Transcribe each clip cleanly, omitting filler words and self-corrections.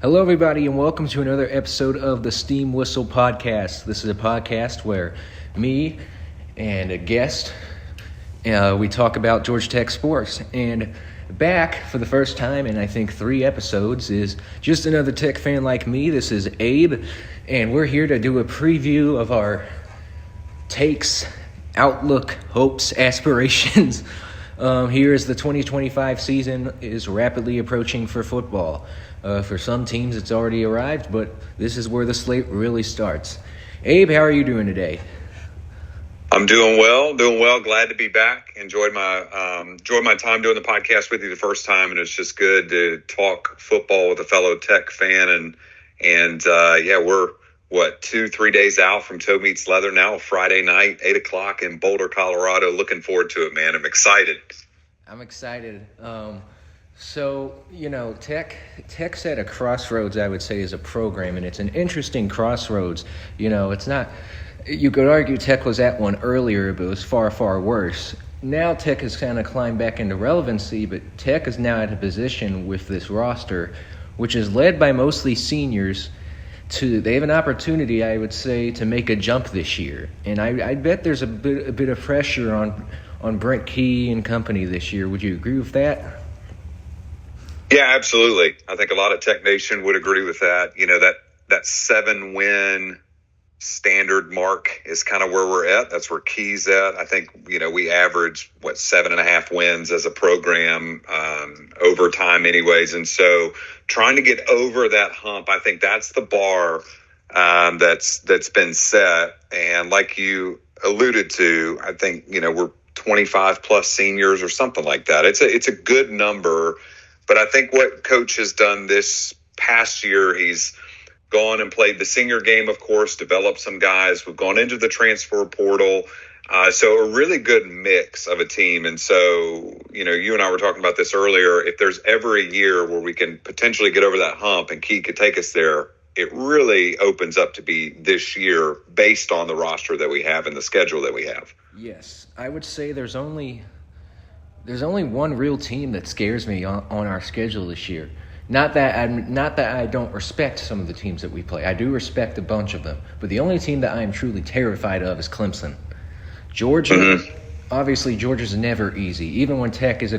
Hello, everybody, and welcome to another episode of the Steam Whistle Podcast. This is a podcast where me and a guest, we talk about Georgia Tech sports. And back for the first time in, I think, 3 episodes is just another Tech fan like me. This is Abe, and we're here to do a preview of our takes, outlook, hopes, aspirations. Here as the 2025 season is rapidly approaching for football. For some teams, it's already arrived, but this is where the slate really starts. Abe, how are you doing today? I'm doing well. Glad to be back. Enjoyed my time doing the podcast with you the first time, and it's just good to talk football with a fellow Tech fan. And we're 2-3 days out from Toe Meets Leather now, Friday night, 8:00 in Boulder, Colorado. Looking forward to it, man. I'm excited. So, Tech's at a crossroads, I would say, as a program, and it's an interesting crossroads. It's not – you could argue Tech was at one earlier, but it was far, far worse. Now Tech has kind of climbed back into relevancy, but Tech is now at a position with this roster, which is led by mostly seniors, they have an opportunity, I would say, to make a jump this year. And I bet there's a bit of pressure on Brent Key and company this year. Would you agree with that? Yeah, absolutely. I think a lot of Tech Nation would agree with that. That 7-win standard mark is kind of where we're at. That's where Key's at. I think, we average, 7.5 wins as a program over time anyways. And so trying to get over that hump, I think that's the bar that's been set. And like you alluded to, I think, we're 25 plus seniors or something like that. It's a good number. But I think what Coach has done this past year, he's gone and played the senior game, of course, developed some guys. We've gone into the transfer portal. So a really good mix of a team. And so, you and I were talking about this earlier. If there's ever a year where we can potentially get over that hump and Key could take us there, it really opens up to be this year based on the roster that we have and the schedule that we have. Yes, I would say there's only one real team that scares me on our schedule this year. Not that I don't respect some of the teams that we play. I do respect a bunch of them. But the only team that I am truly terrified of is Clemson. Georgia, Obviously, Georgia's never easy. Even when Tech is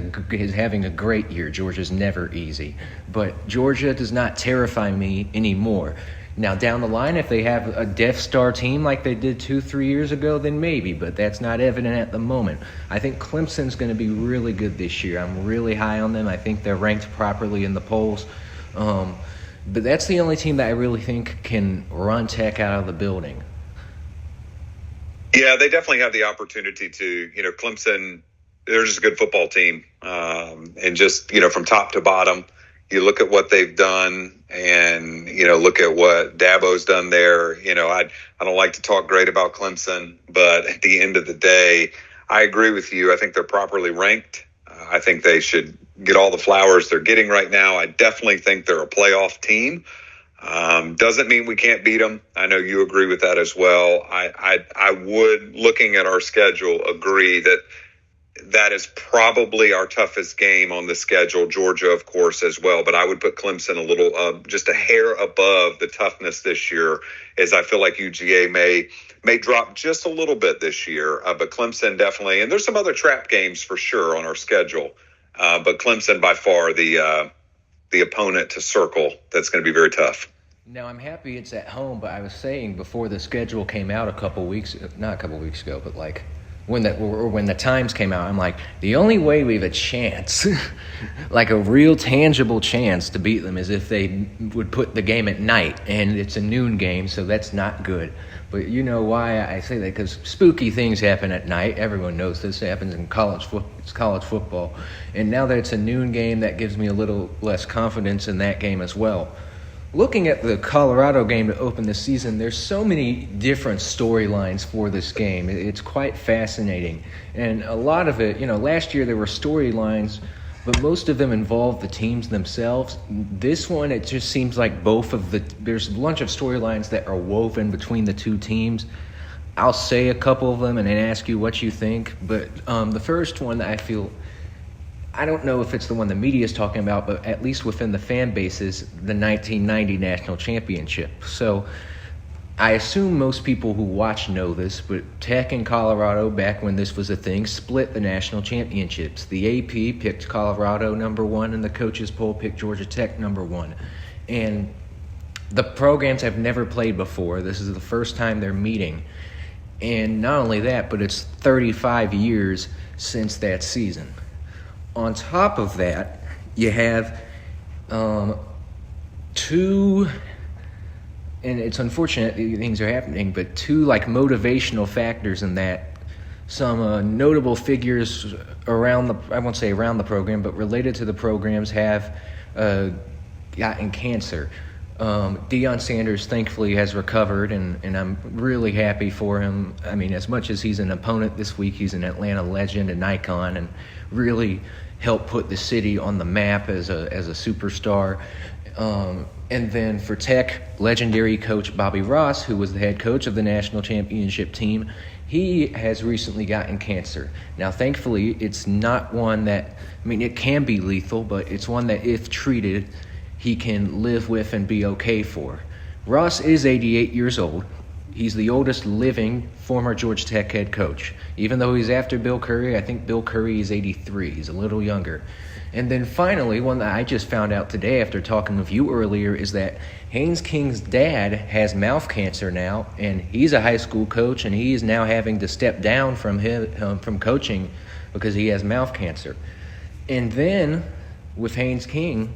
having a great year, Georgia's never easy. But Georgia does not terrify me anymore. Now, down the line, if they have a Death Star team like they did 2-3 years ago, then maybe, but that's not evident at the moment. I think Clemson's going to be really good this year. I'm really high on them. I think they're ranked properly in the polls. But that's the only team that I really think can run Tech out of the building. Yeah, they definitely have the opportunity to. Clemson, they're just a good football team. And just, from top to bottom, you look at what they've done and, look at what Dabo's done there. I don't like to talk great about Clemson, but at the end of the day, I agree with you. I think they're properly ranked. I think they should get all the flowers they're getting right now. I definitely think they're a playoff team. Doesn't mean we can't beat them. I know you agree with that as well. I would, looking at our schedule, agree that is probably our toughest game on the schedule. Georgia, of course, as well. But I would put Clemson a little, just a hair above the toughness this year, as I feel like UGA may drop just a little bit this year. But Clemson definitely, and there's some other trap games for sure on our schedule. But Clemson by far the opponent to circle. That's going to be very tough. Now, I'm happy it's at home, but I was saying before the schedule came out not a couple weeks ago, but when the times came out, I'm like, the only way we have a chance, like a real tangible chance to beat them, is if they would put the game at night, and it's a noon game, so that's not good. But you know why I say that? Because spooky things happen at night. Everyone knows this happens in college football. And now that it's a noon game, that gives me a little less confidence in that game as well. Looking at the Colorado game to open the season, there's so many different storylines for this game. It's quite fascinating. And a lot of it, last year there were storylines, but most of them involved the teams themselves. This one, it just seems like there's a bunch of storylines that are woven between the two teams. I'll say a couple of them and then ask you what you think. But the first one that I feel I don't know if it's the one the media is talking about, but at least within the fan bases, the 1990 national championship. So I assume most people who watch know this, but Tech and Colorado, back when this was a thing, split the national championships. The AP picked Colorado number one, and the coaches poll picked Georgia Tech number one. And the programs have never played before. This is the first time they're meeting. And not only that, but it's 35 years since that season. On top of that, you have two, and it's unfortunate these things are happening, but two like motivational factors in that. Some notable figures around the, I won't say around the program, but related to the programs have gotten cancer. Deion Sanders thankfully has recovered, and I'm really happy for him. I mean, as much as he's an opponent this week, he's an Atlanta legend and icon, and really helped put the city on the map as a superstar. And then for Tech, legendary coach Bobby Ross, who was the head coach of the national championship team, he has recently gotten cancer. Now, thankfully, it's not one that, I mean, it can be lethal, but it's one that if treated, he can live with and be okay for. Ross is 88 years old. He's the oldest living former Georgia Tech head coach. Even though he's after Bill Curry, I think Bill Curry is 83. He's a little younger. And then finally, one that I just found out today after talking with you earlier is that Haynes King's dad has mouth cancer now, and he's a high school coach, and he is now having to step down from coaching because he has mouth cancer. And then with Haynes King,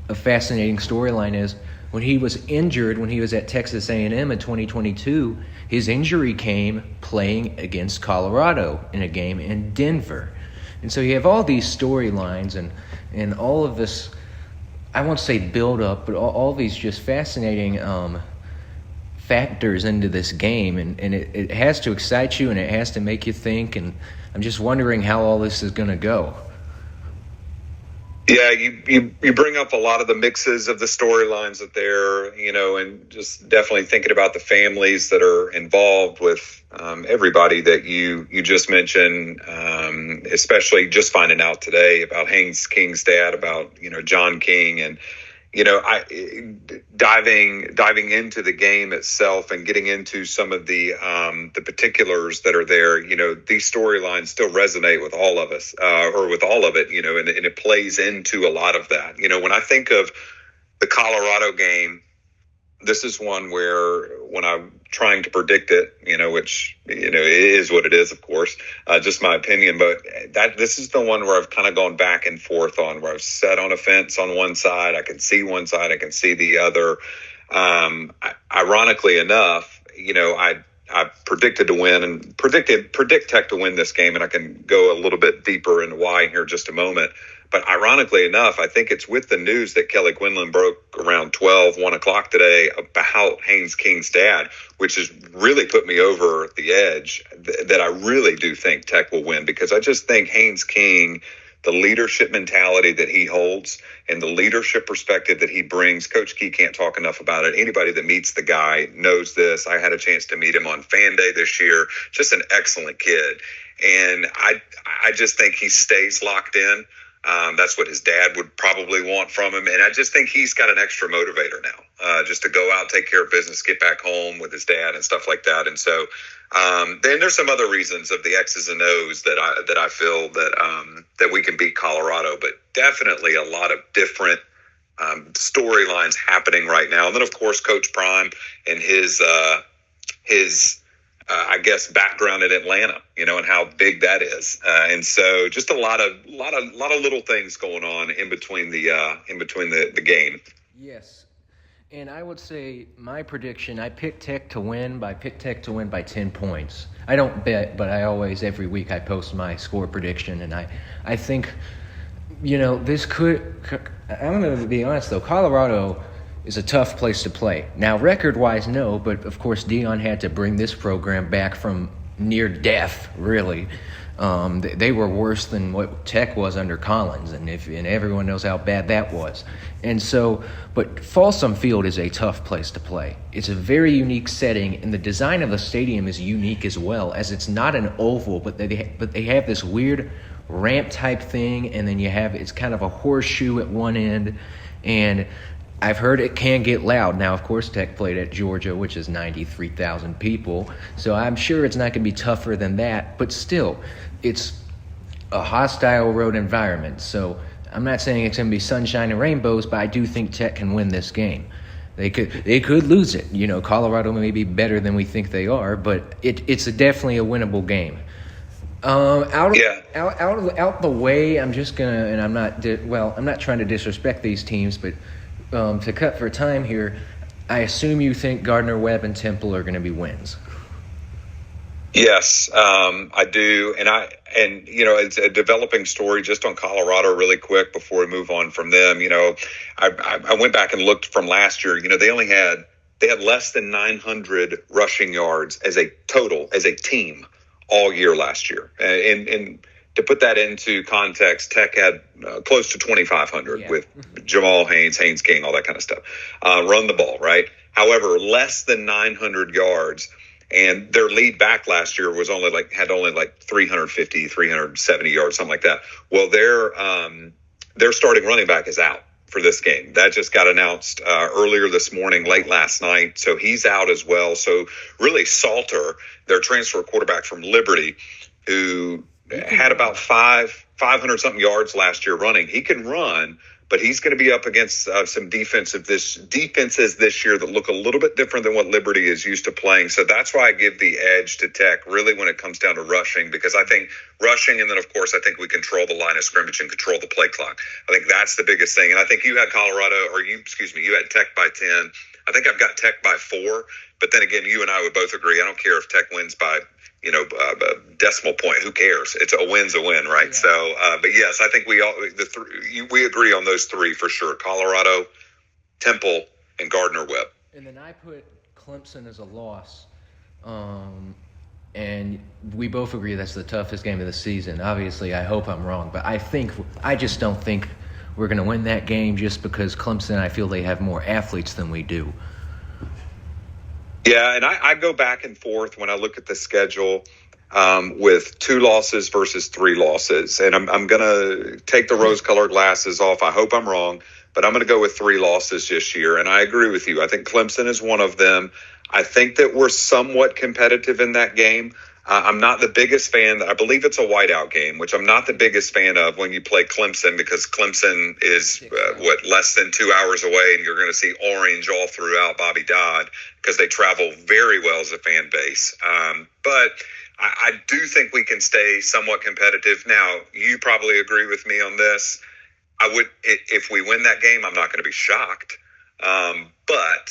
a fascinating storyline is when he was injured when he was at Texas A&M in 2022, his injury came playing against Colorado in a game in Denver. And so you have all these storylines and all of this, I won't say build up, but all these just fascinating factors into this game. And it has to excite you and it has to make you think. And I'm just wondering how all this is going to go. Yeah, you bring up a lot of the mixes of the storylines that there, and just definitely thinking about the families that are involved with everybody that you just mentioned, especially just finding out today about Haynes King's dad, about, John King, and, diving into the game itself and getting into some of the particulars that are there, these storylines still resonate with all of us, or with all of it, and it plays into a lot of that. When I think of the Colorado game, this is one where when I'm trying to predict it, which, it is what it is, of course, just my opinion, but this is the one where I've kind of gone back and forth on, where I've sat on a fence on one side. I can see one side, I can see the other. Ironically enough, I predicted to win and predict Tech to win this game, and I can go a little bit deeper into why here in just a moment. But ironically enough, I think it's with the news that Kelly Quinlan broke around 1 o'clock today about Haynes King's dad, which has really put me over the edge, that I really do think Tech will win, because I just think Haynes King, the leadership mentality that he holds and the leadership perspective that he brings, Coach Key can't talk enough about it. Anybody that meets the guy knows this. I had a chance to meet him on Fan Day this year. Just an excellent kid. And I just think he stays locked in. That's what his dad would probably want from him. And I just think he's got an extra motivator now, just to go out, take care of business, get back home with his dad and stuff like that. And so then there's some other reasons of the X's and O's that I feel that we can beat Colorado, but definitely a lot of different storylines happening right now. And then, of course, Coach Prime and his I guess background in Atlanta, and how big that is, and so just a lot of little things going on in between the game. Yes, and I would say my prediction: I picked Tech to win. I picked Tech to win by 10 points. I don't bet, but I always every week I post my score prediction, and I think, this could. I'm going to be honest though, Colorado is a tough place to play. Now, record-wise, no, but of course Deion had to bring this program back from near death, really. They were worse than what Tech was under Collins, and everyone knows how bad that was. And so, but Folsom Field is a tough place to play. It's a very unique setting, and the design of the stadium is unique as well, as it's not an oval, but they have this weird ramp type thing, and then it's kind of a horseshoe at one end, and I've heard it can get loud. Now, of course, Tech played at Georgia, which is 93,000 people, so I'm sure it's not going to be tougher than that, but still, it's a hostile road environment, so I'm not saying it's going to be sunshine and rainbows, but I do think Tech can win this game. They could lose it. Colorado may be better than we think they are, but it's definitely a winnable game. Out the way, I'm just gonna, and I'm not trying to disrespect these teams, but to cut for time here, I assume you think Gardner-Webb and Temple are going to be wins. Yes, I do, and it's a developing story just on Colorado really quick before we move on from them. I went back and looked from last year. They had less than 900 rushing yards as a team all year last year, and to put that into context, Tech had close to 2,500 with Jamal Haynes King, all that kind of stuff. Run the ball, right? However, less than 900 yards. And their lead back last year was only 350, 370 yards, something like that. Well, their starting running back is out for this game. That just got announced earlier this morning, late last night. So he's out as well. So really Salter, their transfer quarterback from Liberty, who had about 500 something yards last year running. He can run, but he's going to be up against some defenses this year that look a little bit different than what Liberty is used to playing. So that's why I give the edge to Tech, really, when it comes down to rushing, because I think rushing, and then, of course, I think we control the line of scrimmage and control the play clock. I think that's the biggest thing. And I think you had you had Tech by 10. I think I've got Tech by 4. But then again, you and I would both agree, I don't care if Tech wins by a decimal point. Who cares? A win's a win, right? Yeah. So, but yes, I think we agree on those three for sure: Colorado, Temple, and Gardner-Webb. And then I put Clemson as a loss, and we both agree that's the toughest game of the season. Obviously, I hope I'm wrong, but I just don't think we're going to win that game just because Clemson, I feel they have more athletes than we do. Yeah, and I go back and forth when I look at the schedule with 2 losses versus 3 losses. And I'm going to take the rose-colored glasses off. I hope I'm wrong, but I'm going to go with 3 losses this year. And I agree with you. I think Clemson is one of them. I think that we're somewhat competitive in that game. I'm not the biggest fan. I believe it's a whiteout game, which I'm not the biggest fan of when you play Clemson, because Clemson is, less than 2 hours away, and you're going to see orange all throughout Bobby Dodd because they travel very well as a fan base. But I do think we can stay somewhat competitive. Now, you probably agree with me on this. If we win that game, I'm not going to be shocked, but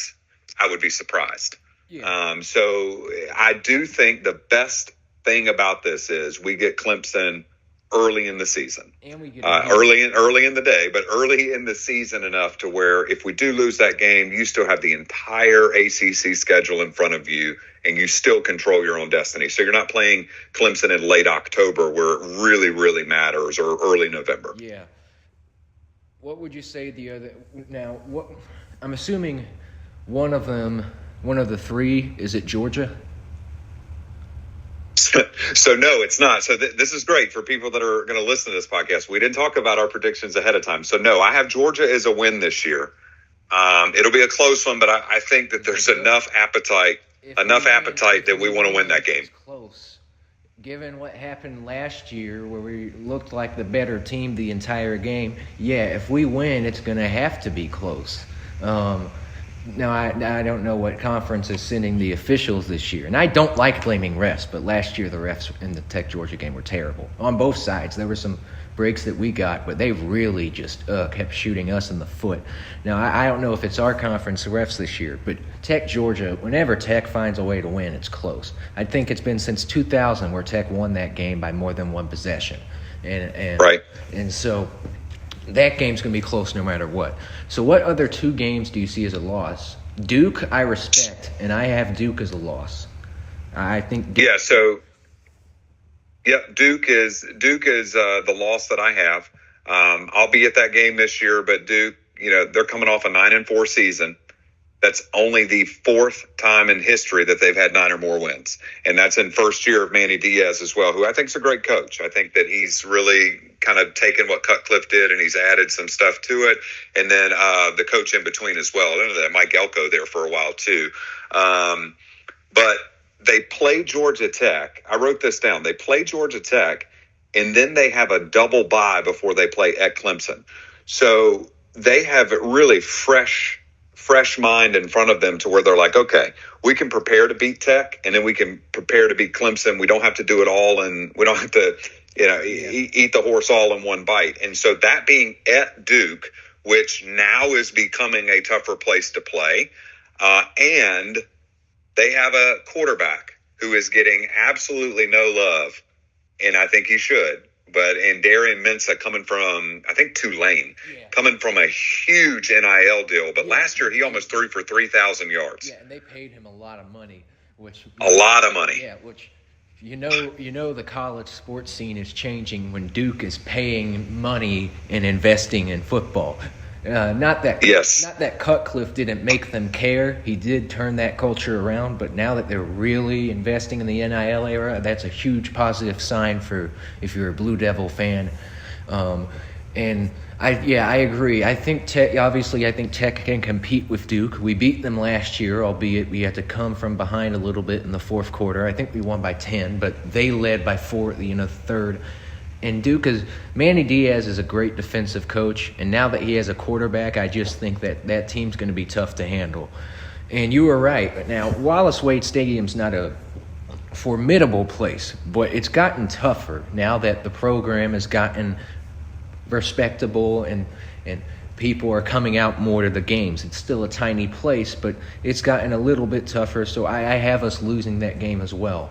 I would be surprised. Yeah. So I do think the best thing about this is we get Clemson early in the season, and we get early in the day, but early in the season enough to where if we do lose that game, you still have the entire ACC schedule in front of you, and you still control your own destiny. So you're not playing Clemson in late October where it really, really matters, or early November. Yeah. What would you say I'm assuming one of the 3 is at Georgia? So no, it's not. So this is great for people that are going to listen to this podcast. We didn't talk about our predictions ahead of time. So no, I have Georgia as a win this year. It'll be a close one, but I think that there's enough appetite that we want to win that game. Close. Given what happened last year where we looked like the better team the entire game, if we win, it's going to have to be close. Now, I don't know what conference is sending the officials this year. And I don't like blaming refs, but last year the refs in the Tech-Georgia game were terrible. On both sides, there were some breaks that we got, but they really just kept shooting us in the foot. Now, I don't know if it's our conference refs this year, but Tech-Georgia, whenever Tech finds a way to win, it's close. I think it's been since 2000 where Tech won that game by more than one possession. Right. And so that game's going to be close no matter what. So what other 2 games do you see as a loss? Duke, I respect, and I have Duke as a loss. I think Duke. Duke is the loss that I have. I'll be at that game this year, but Duke, they're coming off a 9-4 season. That's only the fourth time in history that they've had 9 or more wins. And that's in first year of Manny Diaz as well, who I think is a great coach. I think that he's really kind of taken what Cutcliffe did and he's added some stuff to it. And then the coach in between as well. I know that Mike Elko there for a while too. But they play Georgia Tech. I wrote this down. They play Georgia Tech, and then they have a double bye before they play at Clemson. So they have really fresh mind in front of them to where they're like, okay, we can prepare to beat Tech, and then we can prepare to beat Clemson. We don't have to do it all, and we don't have to, eat the horse all in one bite. And so that being at Duke, which now is becoming a tougher place to play, and they have a quarterback who is getting absolutely no love, and I think he should. And Darian Mensah coming from, I think, Tulane, coming from a huge NIL deal. But last year he almost threw for 3,000 yards. Yeah, and they paid him a lot of money. A lot of money. Yeah, which the college sports scene is changing when Duke is paying money and investing in football. Not that Cutcliffe didn't make them care. He did turn that culture around, but now that they're really investing in the NIL era, that's a huge positive sign for if you're a Blue Devil fan. And I agree. I think Tech can compete with Duke. We beat them last year, albeit we had to come from behind a little bit in the fourth quarter. I think we won by 10, but they led by 4 third. And Manny Diaz is a great defensive coach, and now that he has a quarterback, I just think that team's going to be tough to handle. And you were right. Now, Wallace Wade Stadium's not a formidable place, but it's gotten tougher now that the program has gotten respectable and people are coming out more to the games. It's still a tiny place, but it's gotten a little bit tougher, so I have us losing that game as well.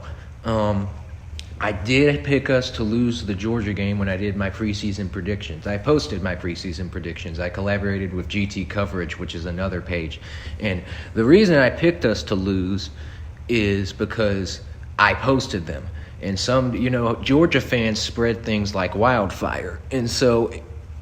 I did pick us to lose the Georgia game when I did my preseason predictions. I posted my preseason predictions. I collaborated with GT Coverage, which is another page. And the reason I picked us to lose is because I posted them. And some, Georgia fans spread things like wildfire. And so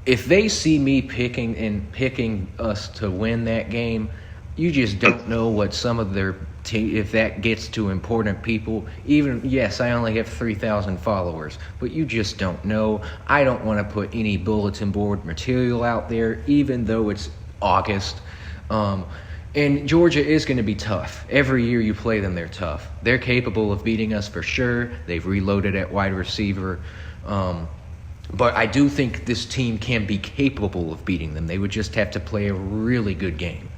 if they see me picking us to win that game, you just don't know what some of their if that gets to important people. Yes, I only have 3,000 followers, but you just don't know. I don't want to put any bulletin board material out there, even though it's August. And Georgia is going to be tough. Every year you play them, they're tough. They're capable of beating us for sure. They've reloaded at wide receiver. But I do think this team can be capable of beating them. They would just have to play a really good game.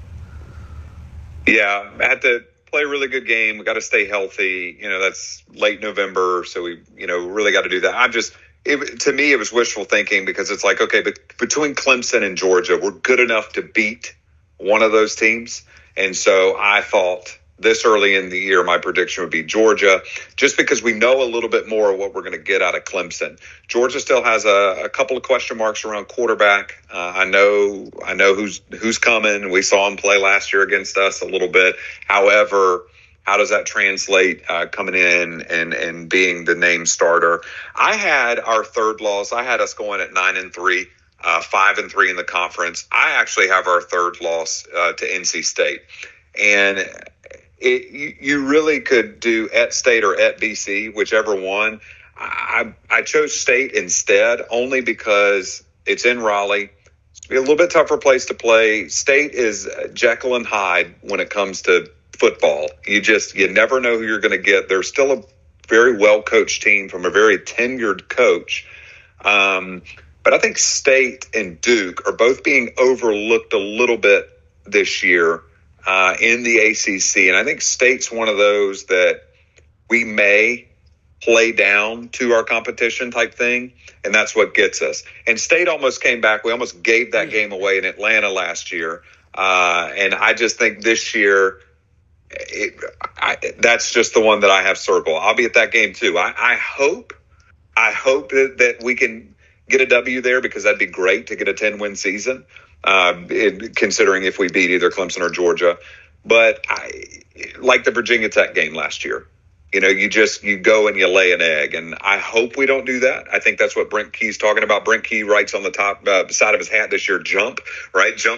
Yeah, I had to play a really good game. We got to stay healthy. That's late November, so we, really got to do that. To me, it was wishful thinking because it's like, okay, but between Clemson and Georgia, we're good enough to beat one of those teams. And so I thought this early in the year, my prediction would be Georgia, just because we know a little bit more of what we're going to get out of Clemson. Georgia still has a couple of question marks around quarterback. I know who's coming. We saw him play last year against us a little bit. However, how does that translate coming in and being the name starter? I had our third loss. I had us going at 9-3. 5-3 in the conference. I actually have our third loss to NC State. And you really could do at State or at BC, whichever one. I chose State instead, only because it's in Raleigh. It's a little bit tougher place to play. State is Jekyll and Hyde when it comes to football. You never know who you're going to get. They're still a very well-coached team from a very tenured coach. But I think State and Duke are both being overlooked a little bit this year in the ACC. And I think State's one of those that we may play down to our competition type thing, and that's what gets us. And State almost came back. We almost gave that game away in Atlanta last year. And I just think this year that's just the one that I have circled. I'll be at that game too. I hope that we can get a W there, because that'd be great to get a 10-win season, considering if we beat either Clemson or Georgia. But I like the Virginia Tech game last year. you go and you lay an egg, and I hope we don't do that. I think that's what Brent Key's talking about. Brent Key writes on the top side of his hat this year, jump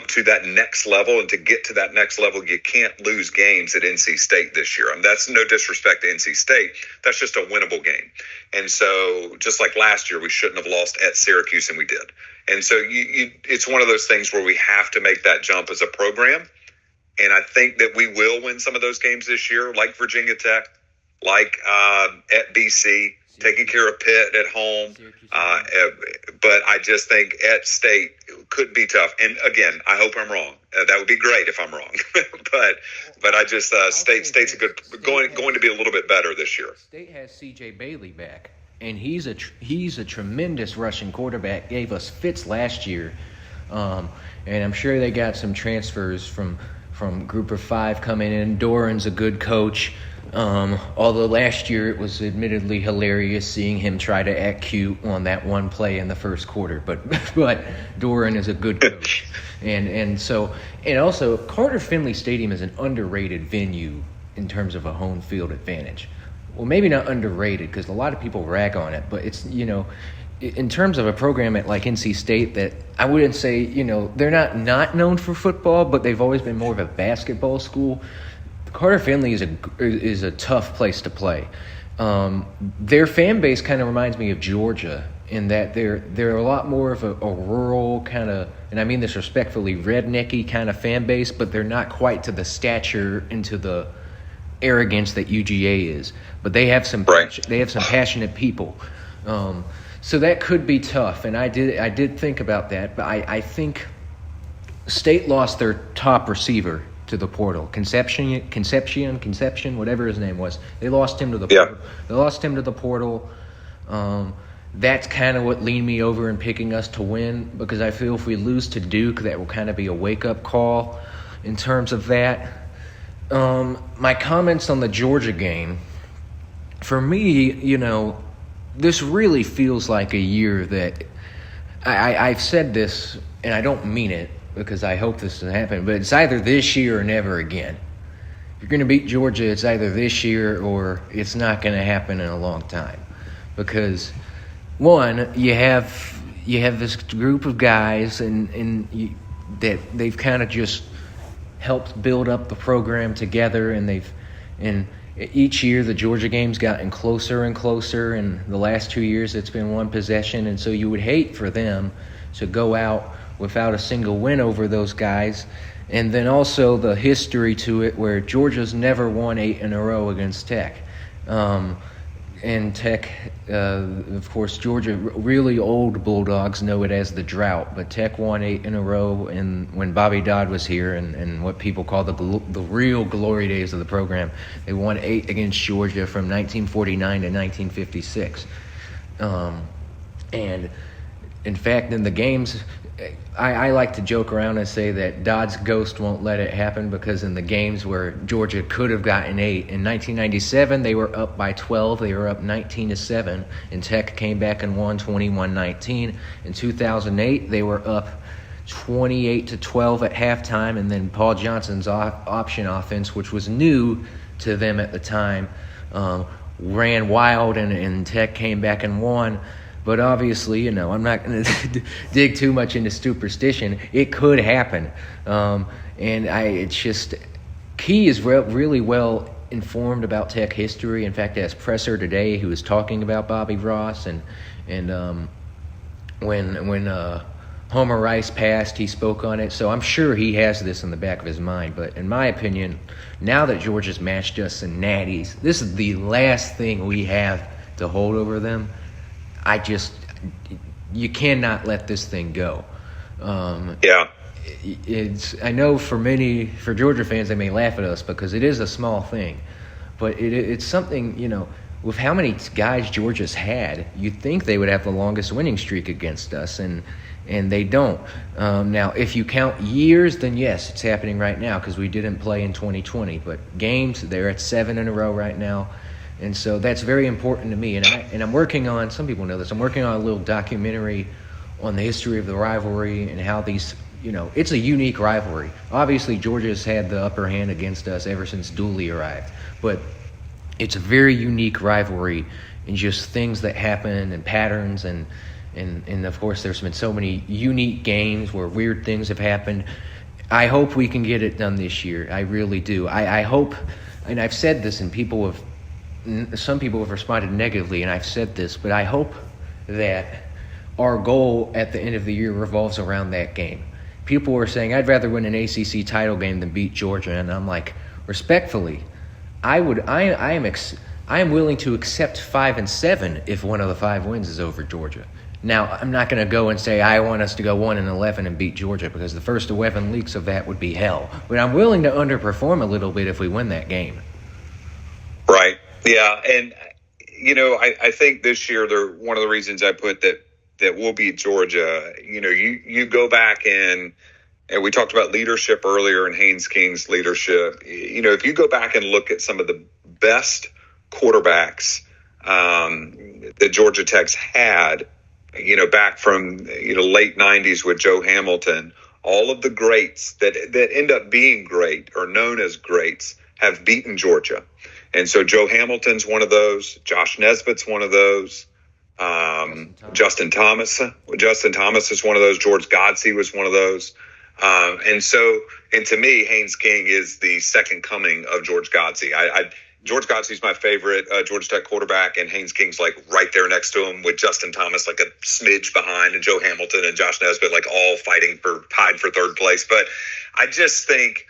to that next level, and to get to that next level, you can't lose games at NC State this year. That's no disrespect to NC State. That's just a winnable game. And so just like last year, we shouldn't have lost at Syracuse, and we did. And so it's one of those things where we have to make that jump as a program. And I think that we will win some of those games this year, like Virginia Tech, like at BC, taking care of Pitt at home. But I just think at State could be tough. And again, I hope I'm wrong. That would be great if I'm wrong. but I just State's going to be a little bit better this year. State has C.J. Bailey back, and he's a tremendous rushing quarterback. Gave us fits last year, and I'm sure they got some transfers from Group of Five coming in. Doran's a good coach. Although last year it was admittedly hilarious seeing him try to act cute on that one play in the first quarter, but Doran is a good coach. And also Carter Finley Stadium is an underrated venue in terms of a home field advantage. Well, maybe not underrated because a lot of people rag on it, but it's, in terms of a program at like NC State that I wouldn't say, they're not known for football, but they've always been more of a basketball school. Carter Finley is a tough place to play. Their fan base kind of reminds me of Georgia in that they're a lot more of a rural kind of, and I mean this respectfully, rednecky kind of fan base, but they're not quite to the stature and to the arrogance that UGA is. But they have some passionate people. So that could be tough, and I did think about that, but I think State lost their top receiver to the portal. Conception, whatever his name was. They lost him to the portal. They lost him to the portal. That's kind of what leaned me over in picking us to win, because I feel if we lose to Duke, that will kind of be a wake-up call in terms of that. My comments on the Georgia game, for me, this really feels like a year that I've said this, and I don't mean it, because I hope this doesn't happen, but it's either this year or never again. If you're going to beat Georgia, it's either this year or it's not going to happen in a long time. Because, one, you have this group of guys that they've kind of just helped build up the program together, and each year the Georgia game's gotten closer and closer, and the last 2 years it's been one possession, and so you would hate for them to go out without a single win over those guys. And then also the history to it where Georgia's never won 8 in a row against Tech. And Tech, of course, Georgia, really old Bulldogs know it as the drought, but Tech won 8 in a row when Bobby Dodd was here and what people call the real glory days of the program. They won 8 against Georgia from 1949 to 1956. And in fact, in the games, I like to joke around and say that Dodd's ghost won't let it happen, because in the games where Georgia could have gotten 8, in 1997 they were up by 12, they were up 19-7, and Tech came back and won 21-19. In 2008 they were up 28-12 at halftime, and then Paul Johnson's option offense, which was new to them at the time, ran wild, and Tech came back and won. But obviously, I'm not going to dig too much into superstition. It could happen. It's just, Key is really well informed about Tech history. In fact, as presser today, he was talking about Bobby Ross. And when Homer Rice passed, he spoke on it. So I'm sure he has this in the back of his mind. But in my opinion, now that Georgia's matched us in natties, this is the last thing we have to hold over them. You cannot let this thing go. I know for Georgia fans, they may laugh at us because it is a small thing, but it's something, with how many guys Georgia's had, you'd think they would have the longest winning streak against us, and they don't. Now, if you count years, then yes, it's happening right now because we didn't play in 2020, but games, they're at 7 in a row right now. And so that's very important to me. And I'm working on, some people know this, I'm working on a little documentary on the history of the rivalry and how these, it's a unique rivalry. Obviously, Georgia's had the upper hand against us ever since Dooley arrived. But it's a very unique rivalry, and just things that happen and patterns, and of course there's been so many unique games where weird things have happened. I hope we can get it done this year. I really do. I hope, and I've said this, and some people have responded negatively, and I've said this, but I hope that our goal at the end of the year revolves around that game. People were saying, I'd rather win an ACC title game than beat Georgia, and I'm like, respectfully, I am willing to accept 5-7 if one of the 5 wins is over Georgia. Now, I'm not going to go and say I want us to go 1-11 and beat Georgia, because the first 11 weeks of that would be hell. But I'm willing to underperform a little bit if we win that game. Right. Yeah. And, I think this year, one of the reasons I put that we'll beat Georgia, you go back and we talked about leadership earlier and Haynes King's leadership. If you go back and look at some of the best quarterbacks that Georgia Tech's had, back from, late 90s with Joe Hamilton, all of the greats that end up being great or known as greats have beaten Georgia. And so Joe Hamilton's one of those. Josh Nesbitt's one of those. Justin Thomas is one of those. George Godsey was one of those. And to me, Haynes King is the second coming of George Godsey. George Godsey's my favorite Georgia Tech quarterback, and Haynes King's like right there next to him, with Justin Thomas like a smidge behind, and Joe Hamilton and Josh Nesbitt like all tied for third place. But I just think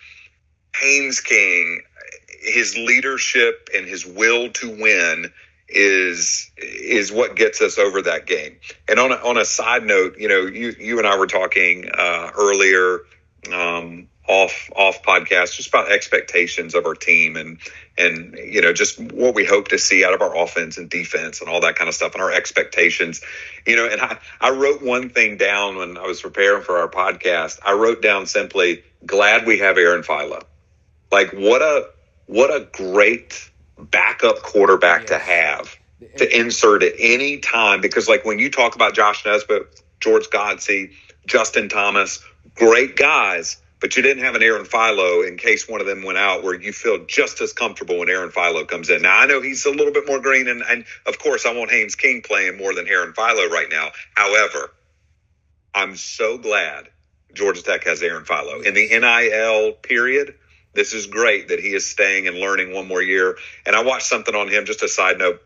Haynes King, his leadership and his will to win is what gets us over that game. And on a side note, you and I were talking earlier off podcast just about expectations of our team and just what we hope to see out of our offense and defense and all that kind of stuff, and our expectations. And I wrote one thing down when I was preparing for our podcast. I wrote down simply, glad we have Aaron Philo. Like, what a great backup quarterback to have, to insert at any time. Because like when you talk about Josh Nesbitt, George Godsey, Justin Thomas, great guys, but you didn't have an Aaron Philo in case one of them went out, where you feel just as comfortable when Aaron Philo comes in. Now, I know he's a little bit more green, and of course I want Haynes King playing more than Aaron Philo right now. However, I'm so glad Georgia Tech has Aaron Philo. In the NIL period, this is great that he is staying and learning one more year. And I watched something on him, just a side note.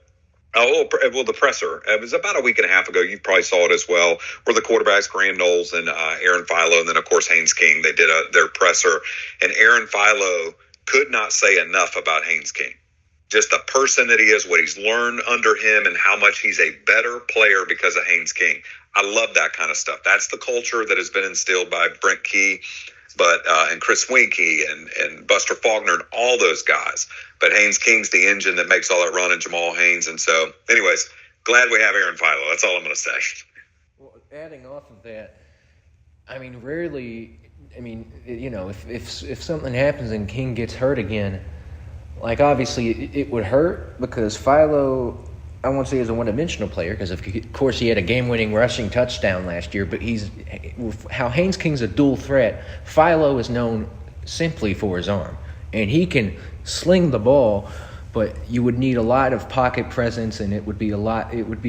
The presser. It was about a week and a half ago. You probably saw it as well, where the quarterbacks, Graham Knowles and Aaron Philo, and then, of course, Haynes King, they did their presser. And Aaron Philo could not say enough about Haynes King. Just the person that he is, what he's learned under him, and how much he's a better player because of Haynes King. I love that kind of stuff. That's the culture that has been instilled by Brent Key, and Chris Winkie and Buster Faulkner and all those guys. But Haynes King's the engine that makes all that run, and Jamal Haynes. And so, anyways, glad we have Aaron Philo. That's all I'm going to say. Well, adding off of that, rarely, if something happens and King gets hurt again, like obviously it would hurt, because Philo, I won't say he's a one-dimensional player, because of course he had a game-winning rushing touchdown last year, but how Haynes King's a dual threat. Philo is known simply for his arm, and he can sling the ball, but you would need a lot of pocket presence, and it would be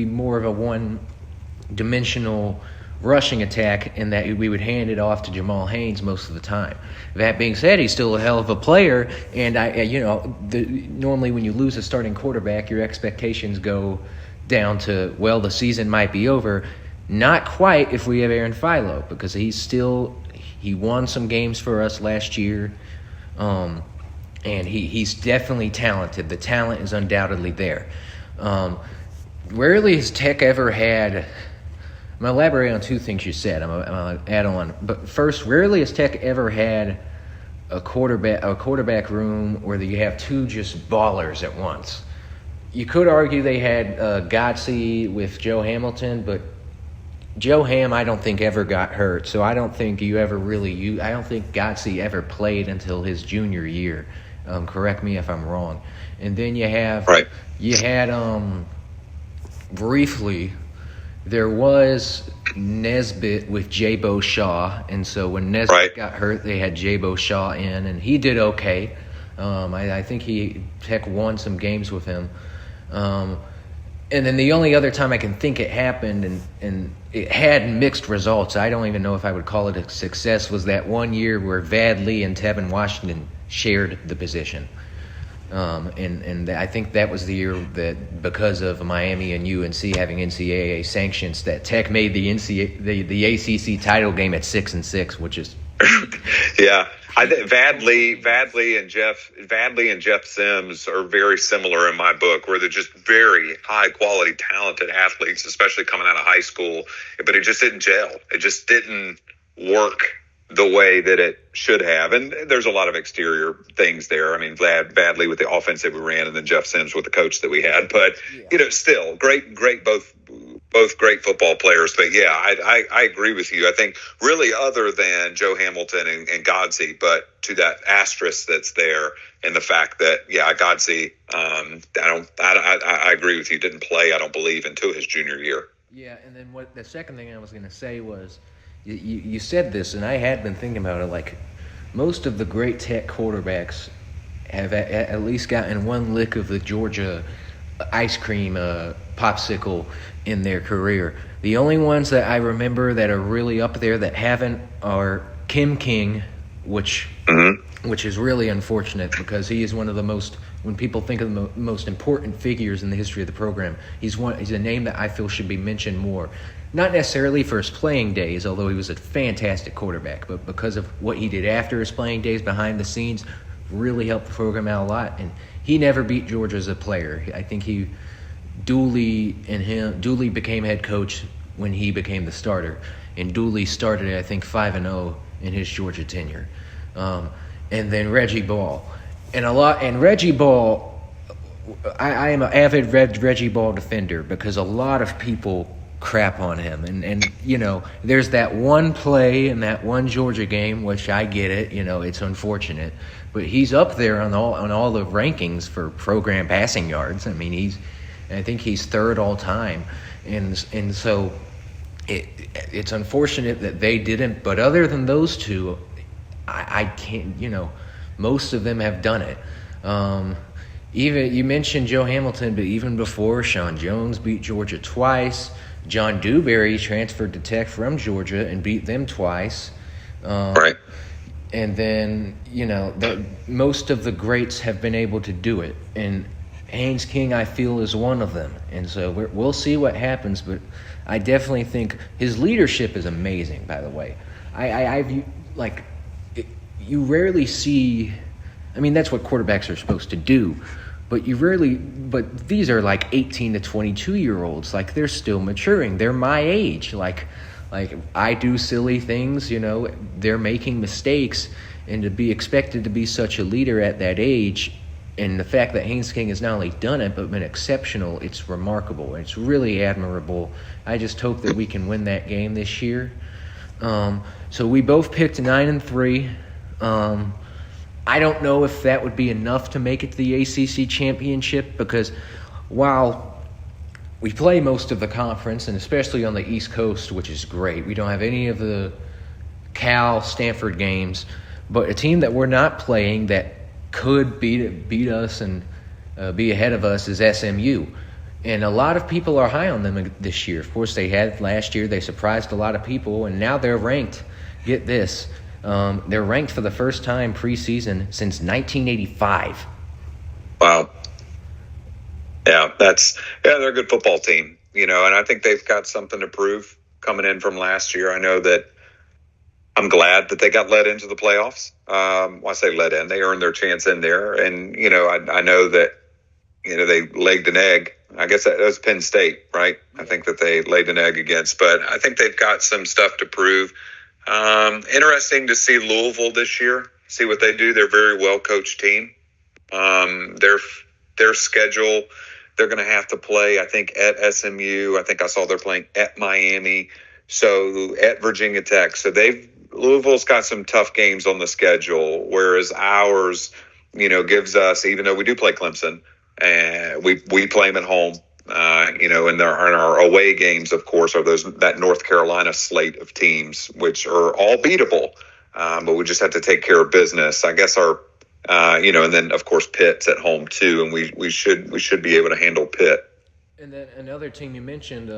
more of a one-dimensional rushing attack, in that we would hand it off to Jamal Haynes most of the time. That being said, he's still a hell of a player, and normally when you lose a starting quarterback, your expectations go down to, well, the season might be over. Not quite if we have Aaron Philo, because he won some games for us last year, and he's definitely talented. The talent is undoubtedly there. Rarely has Tech ever had. I'm going to elaborate on two things you said. I'm going to add on. But first, rarely has Tech ever had a quarterback room where you have two just ballers at once. You could argue they had Godsey with Joe Hamilton, but Joe Ham, I don't think, ever got hurt. So I don't think I don't think Godsey ever played until his junior year. Correct me if I'm wrong. And then you had briefly, there was Nesbitt with Jabo Shaw, and so when Nesbitt got hurt, they had Jabo Shaw in, and he did okay. I think Tech won some games with him. And then the only other time I can think it happened and it had mixed results, I don't even know if I would call it a success, was that one year where Vad Lee and Tevin Washington shared the position. And I think that was the year that, because of Miami and UNC having NCAA sanctions, that Tech made the ACC title game at 6-6, which is yeah. I think Vadley and Jeff Sims are very similar in my book, where they're just very high quality, talented athletes, especially coming out of high school. But it just didn't gel. It just didn't work the way that it should have. And there's a lot of exterior things there. I mean, Vadley with the offense that we ran, and then Jeff Sims with the coach that we had. But still great, both great football players. But yeah, I agree with you. I think really, other than Joe Hamilton and Godsey, but to that asterisk that's there, and the fact that Godsey, I agree with you, didn't play, I don't believe, until his junior year. Yeah, and then what the second thing I was going to say was, you said this, and I had been thinking about it. Like, most of the great Tech quarterbacks have at least gotten one lick of the Georgia ice cream popsicle in their career. The only ones that I remember that are really up there that haven't are Kim King, which is really unfortunate, because he is one of the most, when people think of the most important figures in the history of the program, he's a name that I feel should be mentioned more. Not necessarily for his playing days, although he was a fantastic quarterback, but because of what he did after his playing days behind the scenes, really helped the program out a lot. And he never beat Georgia as a player. I think Dooley became head coach when he became the starter, and Dooley started, I think, 5-0 in his Georgia tenure. And then Reggie Ball, and Reggie Ball, I am an avid Reggie Ball defender, because a lot of people crap on him, and there's that one play in that one Georgia game, which I get it, it's unfortunate, but he's up there on all the rankings for program passing yards. I mean, I think he's third all time, and so it's unfortunate that they didn't. But other than those two, I can't. Most of them have done it. Even you mentioned Joe Hamilton, but even before, Sean Jones beat Georgia twice. John Dewberry transferred to Tech from Georgia and beat them twice. Right. And then, most of the greats have been able to do it. And Haynes King, I feel, is one of them. And so we'll see what happens. But I definitely think his leadership is amazing, by the way. You rarely see – I mean, that's what quarterbacks are supposed to do. But these are like 18 to 22-year-olds. Like, they're still maturing. They're my age. Like I do silly things, they're making mistakes, and to be expected to be such a leader at that age, and the fact that Haynes King has not only done it but been exceptional, it's remarkable. It's really admirable. I just hope that we can win that game this year. So we both picked 9-3. I don't know if that would be enough to make it to the ACC championship, because while we play most of the conference, and especially on the East Coast, which is great, we don't have any of the Cal-Stanford games, but a team that we're not playing that could beat us and be ahead of us is SMU. And a lot of people are high on them this year. Of course, they had last year. They surprised a lot of people, and now they're ranked. Get this. They're ranked for the first time preseason since 1985. Wow. Yeah, they're a good football team, and I think they've got something to prove coming in from last year. I know that I'm glad that they got let into the playoffs. I say let in, they earned their chance in there. And, I know that, they laid an egg. I guess that was Penn State, right? I think that they laid an egg against, but I think they've got some stuff to prove. Interesting to see Louisville this year, see what they do. They're a very well-coached team. Their schedule, they're going to have to play, I think, at SMU. I think I saw they're playing at Miami, so at Virginia Tech. So Louisville's got some tough games on the schedule, whereas ours, gives us, even though we do play Clemson, and we play them at home. And our away games, of course, are that North Carolina slate of teams, which are all beatable. But we just have to take care of business. I guess our And then of course Pitt's at home too, and we should be able to handle Pitt. And then another team you mentioned,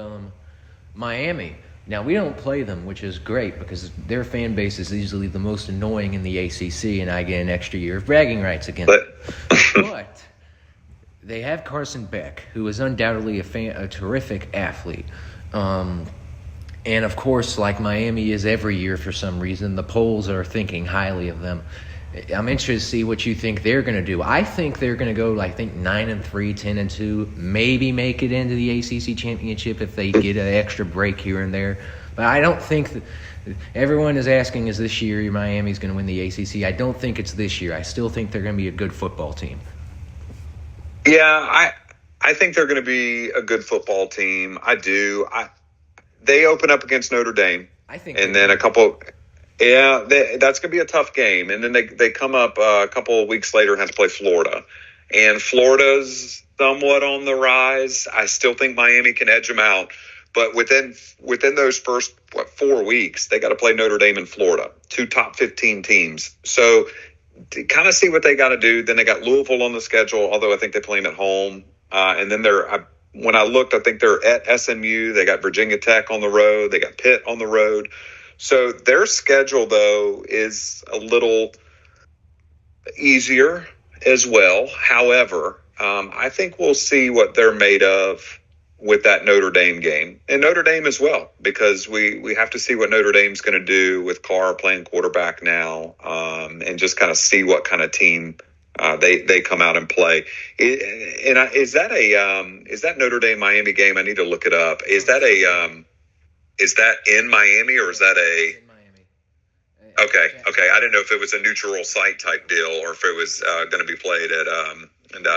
Miami. Now, we don't play them, which is great because their fan base is easily the most annoying in the ACC, and I get an extra year of bragging rights against them. But they have Carson Beck, who is undoubtedly a terrific athlete. And, of course, like Miami is every year for some reason, the polls are thinking highly of them. I'm interested to see what you think they're going to do. I think they're going to go, 9-3, 10-2, maybe make it into the ACC championship if they get an extra break here and there. But I don't think that everyone is asking, is this year Miami's going to win the ACC? I don't think it's this year. I still think they're going to be a good football team. Yeah, I think they're going to be a good football team. I do. They open up against Notre Dame. I think, and then a couple. Yeah, that's going to be a tough game. And then they come up a couple of weeks later and have to play Florida. And Florida's somewhat on the rise. I still think Miami can edge them out. But within those first 4 weeks, they got to play Notre Dame and Florida, 2 top 15 teams. So to kind of see what they got to do. Then they got Louisville on the schedule, although I think they play them at home. And then when I looked, I think they're at SMU. They got Virginia Tech on the road. They got Pitt on the road. So their schedule, though, is a little easier as well. However, I think we'll see what they're made of with that Notre Dame game. And Notre Dame as well, because we have to see what Notre Dame's going to do with Carr playing quarterback now, and just kind of see what kind of team they come out and play. Is that Notre Dame Miami game? I need to look it up. Is that in Miami or is that in Miami? Okay. I didn't know if it was a neutral site type deal or if it was going to be played at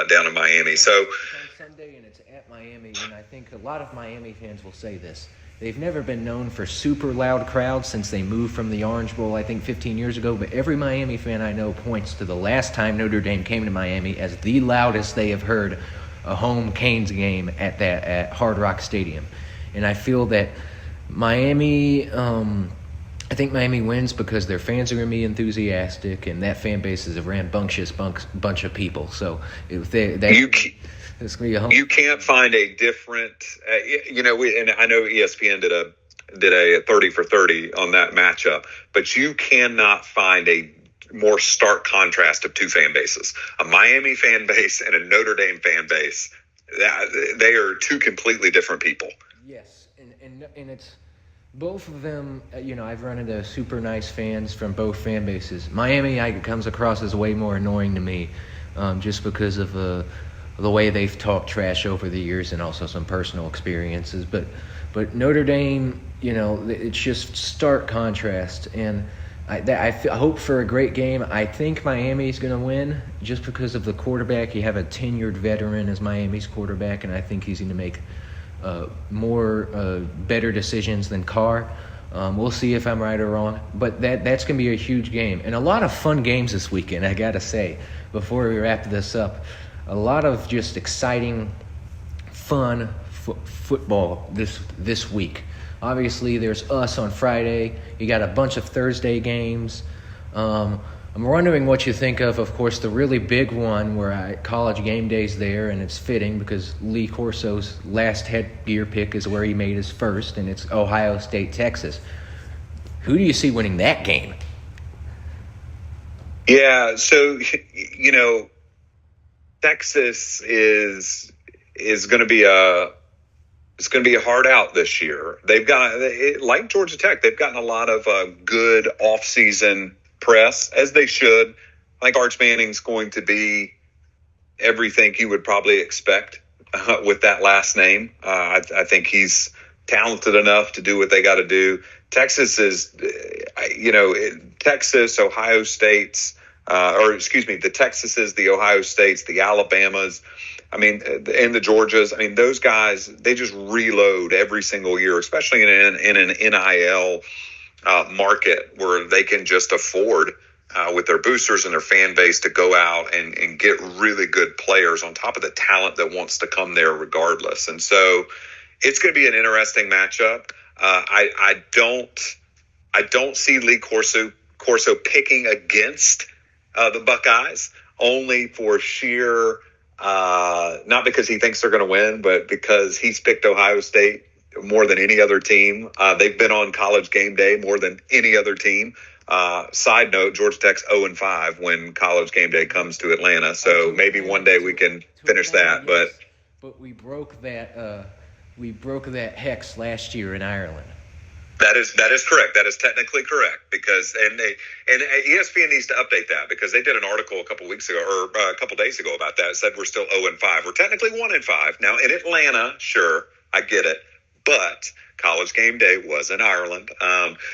down in Miami. So it's on Sunday and it's at Miami, and I think a lot of Miami fans will say this. They've never been known for super loud crowds since they moved from the Orange Bowl, I think 15 years ago. But every Miami fan I know points to the last time Notre Dame came to Miami as the loudest they have heard a home Canes game at Hard Rock Stadium. And I feel that Miami, I think Miami wins because their fans are going to be enthusiastic, and that fan base is a rambunctious bunch of people. So if it's going to be a home. You can't find a different, and I know ESPN did a 30 for 30 on that matchup, but you cannot find a more stark contrast of two fan bases, a Miami fan base and a Notre Dame fan base. They are two completely different people. Yes. And it's both of them. I've run into super nice fans from both fan bases. Miami comes across as way more annoying to me, just because of the way they've talked trash over the years and also some personal experiences. But Notre Dame, it's just stark contrast. And I hope for a great game. I think Miami's going to win just because of the quarterback. You have a tenured veteran as Miami's quarterback, and I think he's going to make better decisions than Carr. We'll see if I'm right or wrong, but that's going to be a huge game and a lot of fun games this weekend. I got to say, before we wrap this up, a lot of just exciting, fun football this week. Obviously, there's us on Friday. You got a bunch of Thursday games. I'm wondering what you think of course, the really big one where College Game Day's there, and it's fitting because Lee Corso's last headgear pick is where he made his first, and it's Ohio State, Texas. Who do you see winning that game? Yeah, so, Texas is going to be a hard out this year. They've got, like Georgia Tech, they've gotten a lot of good off-season press, as they should. I think Arch Manning's going to be everything you would probably expect with that last name. I think he's talented enough to do what they got to do. Texas is, Texas, Ohio State's, the Texases, the Ohio States, the Alabamas, and the Georgias. Those guys, they just reload every single year, especially in an NIL market where they can just afford with their boosters and their fan base to go out and get really good players on top of the talent that wants to come there regardless. And so it's going to be an interesting matchup. I don't see Lee Corso picking against the Buckeyes, only for sheer not because he thinks they're going to win, but because he's picked Ohio State more than any other team. They've been on College Game Day more than any other team. Side note, Georgia Tech's 0-5 when College Game Day comes to Atlanta. So maybe one day we can finish that. But we broke that hex last year in Ireland. That is correct. That is technically correct because and ESPN needs to update that because they did an article a couple weeks ago or a couple days ago about that. It said we're still 0-5. We're technically 1-5 now in Atlanta. Sure, I get it, but College Game Day was in Ireland.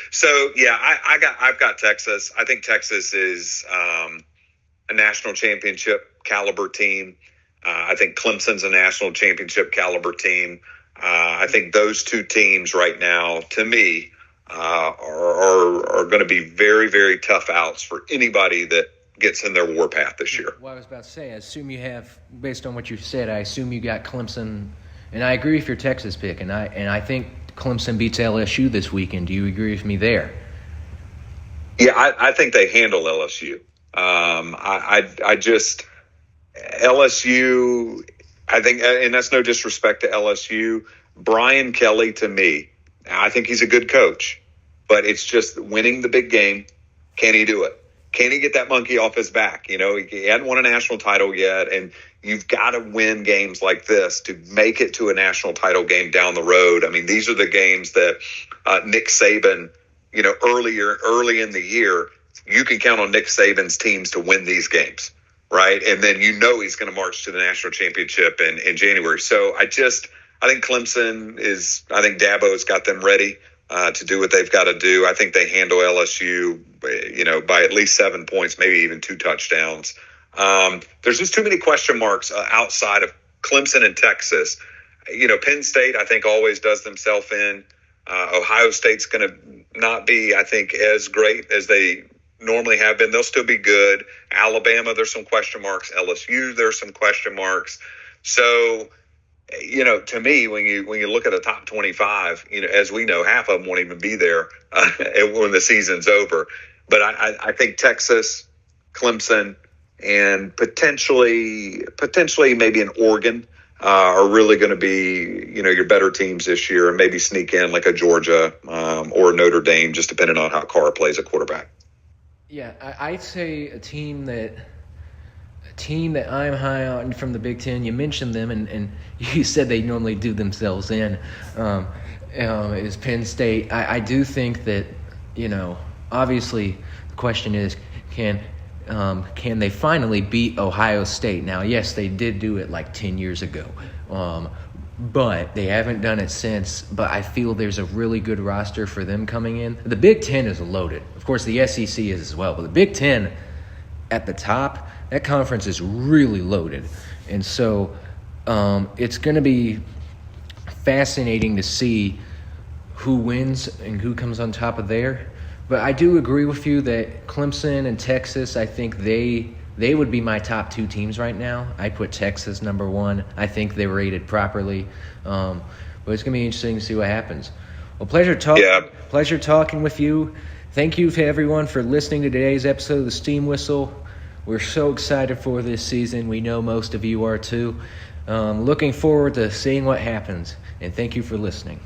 So yeah, I've got Texas. I think Texas is a national championship caliber team. I think Clemson's a national championship caliber team. I think those two teams right now, to me, are going to be very, very tough outs for anybody that gets in their warpath this year. Well, I was about to say, I assume you have, based on what you said, I assume you got Clemson, and I agree with your Texas pick, and I think Clemson beats LSU this weekend. Do you agree with me there? Yeah, I think they handle LSU. I just LSU. I think, and that's no disrespect to LSU. Brian Kelly, to me, I think he's a good coach, but it's just winning the big game. Can he do it? Can he get that monkey off his back? You know, he hadn't won a national title yet, and you've got to win games like this to make it to a national title game down the road. I mean, these are the games that Nick Saban, you know, early in the year, you can count on Nick Saban's teams to win these games. Right. And then, you know, he's going to march to the national championship in January. So I think Clemson I think Dabo's got them ready to do what they've got to do. I think they handle LSU, you know, by at least 7 points, maybe even 2 touchdowns. There's just too many question marks outside of Clemson and Texas. You know, Penn State, I think, always does themselves in. Ohio State's going to not be, I think, as great as they normally have been. They'll still be good. Alabama, there's some question marks. LSU, there's some question marks. So, you know, to me, when you look at the top 25, you know, as we know, half of them won't even be there when the season's over. But I think Texas, Clemson, and potentially maybe an Oregon are really going to be, you know, your better teams this year, and maybe sneak in like a Georgia or Notre Dame, just depending on how Carr plays at quarterback. Yeah, I'd say a team that I'm high on from the Big Ten. You mentioned them, and you said they normally do themselves in. Is Penn State? I do think that, you know, obviously the question is, can they finally beat Ohio State? Now, yes, they did do it like 10 years ago, but they haven't done it since. But I feel there's a really good roster for them coming in. The Big Ten is loaded. Of course, the SEC is as well. But the Big Ten at the top, that conference is really loaded. And so it's going to be fascinating to see who wins and who comes on top of there. But I do agree with you that Clemson and Texas, I think they would be my top 2 teams right now. I put Texas number 1. I think they were rated properly. But it's going to be interesting to see what happens. Well, pleasure talking with you. Thank you to everyone for listening to today's episode of the Steam Whistle. We're so excited for this season. We know most of you are too. Looking forward to seeing what happens. And thank you for listening.